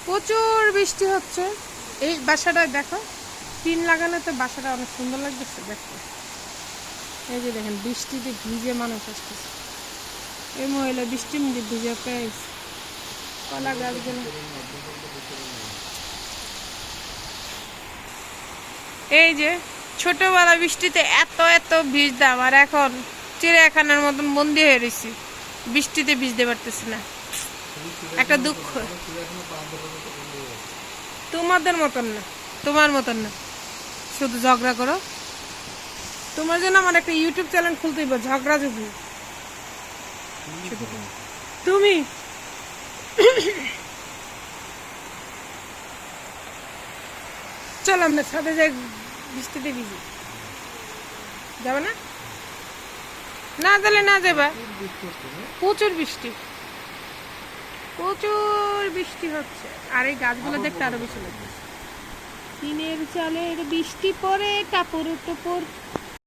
প্রচুর বৃষ্টি হচ্ছে। এই বাসাটা দেখো, টিন লাগানো, তো বাসাটা অনেক সুন্দর লাগতেছে দেখতে। এই যে দেখেন বৃষ্টিতে ভিজে মানুষ আসতেছে। এই মহিলা বৃষ্টির মধ্যে ভিজে পেয়েছে কলা গাছগুলো। এই যে ছোটবেলা বৃষ্টিতে এত এত ভিজতাম, আর এখন চিড়িয়াখানার মতন বন্দি হয়ে রয়েছি, বৃষ্টিতে ভিজতে পারতেছি না। একটা দুঃখ। তোমাদের মতন না, তোমার মতন না, শুধু ঝগড়া করো। তোমার জন্য আমার একটা ইউটিউব চ্যানেল খুলতে হবে, ঝগড়া ঝগড়ি। তুমি চলো আমরা সাথে যাই, বৃষ্টিতে ভিজি। যাবে না? না গেলে না যাবা। প্রচুর বৃষ্টি, প্রচুর বৃষ্টি হচ্ছে। আর এই গাছগুলো দেখতে আরো বেশি লাগছে। টিনের চালের বৃষ্টি পড়ে টাপুর টুপুর।